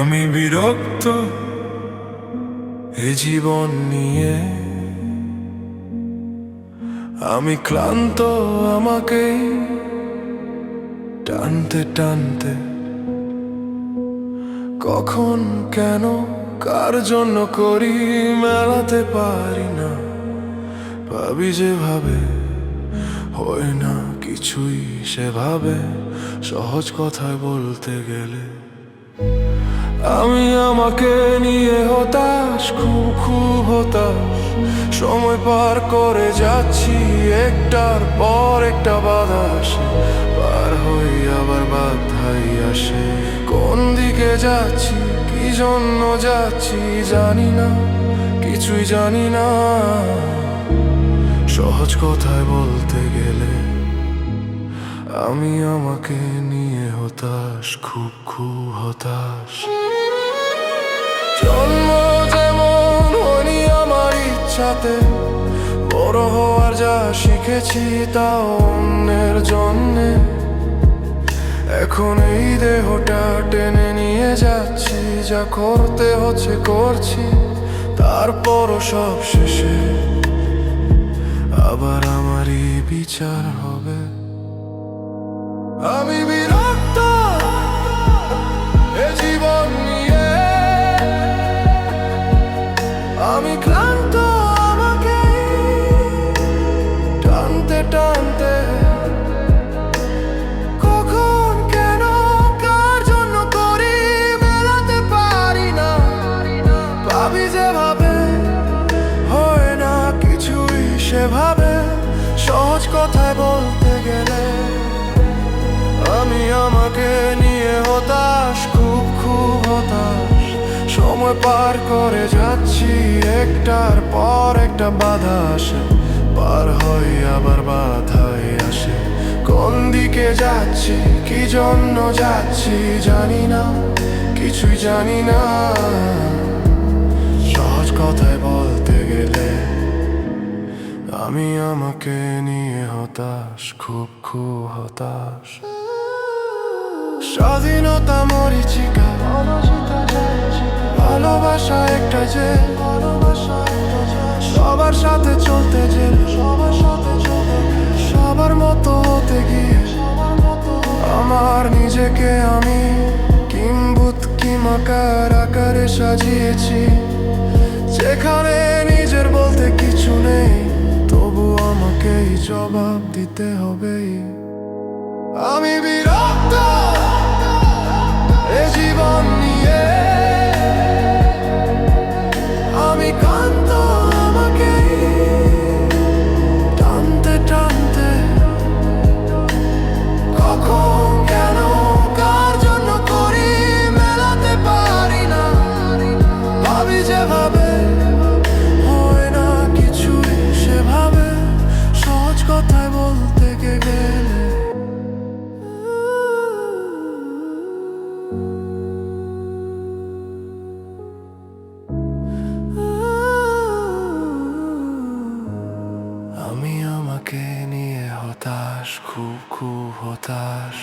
আমি বিরক্ত এ জীবন নিয়ে, আমি ক্লান্ত আমাকে টানতে টানতে। কখন কেন কার জন্য করি মেলাতে পারি না, ভাবি যেভাবে হয় না কিছুই সেভাবে। সহজ কথায় বলতে গেলে আমি আমাকে নিয়ে হতাশ, খুব হতাশ। সময় পার করে যাচ্ছি একটার পর একটা বাধা আসে, পার হই আবার বাধাই আসে। কোন দিকে যাচ্ছি কি জন্য যাচ্ছি জানি না, কিছুই জানি না। সহজ কথায় বলতে গেলে আমি আমাকে নিয়ে হতাশ, খুব হতাশ। জন্ম যেমন হয়নি আমার ইচ্ছাতে, বড় হওয়ার যা শিখেছি তা অন্যের জন্যে। এখন এই দেহটা টেনে নিয়ে যাচ্ছি, যা করতে হচ্ছে করছি, তারপরও সব শেষে আবার আমারই বিচার হবে। আমি বিরক্ত এ জীবন নিয়ে, আমি ক্লান্ত আমাকে টানতে টানতে। কখন কেন কার জন্য করি মেলাতে পারি না, ভাবি যেভাবে হয় না কিছুই সেভাবে। সহজ কথায় বলতে গেলে আমি আমাকে নিয়ে হতাশ, খুব হতাশ। সময় পার করে যাচ্ছি একটার পর একটা বাধা আসে, পার হয় আবার বাধাই আসে। কোন দিকে যাচ্ছি কি জন্য যাচ্ছি জানি না, কিছুই জানি না। সহজ কথায় বলতে গেলে আমি আমাকে নিয়ে হতাশ, খুব হতাশ। স্বাধীনতা মরীচিকা, ভালোবাসা একটা যে, সবার সাথে চলতে যে, সবার মতো হতে গিয়ে আমার নিজেকে আমি কিম্ভূত কিমাকার আকারে সাজিয়েছি, যেখানে নিজের বলতে কিছু নেই, তবু আমাকেই জবাব দিতে হবে। আমি বিরক্ত এ জীবন নিয়ে, আমি ক্লান্ত আমাকে টানতে টানতে। কখন কেন কার জন্য করি মেলাতে পারি না, ভাবি যেভাবে হয় না কিছুই সেভাবে। সহজ কথায় বলতে গেলে আমি আমাকে নিয়ে হতাশ, খুব হতাশ।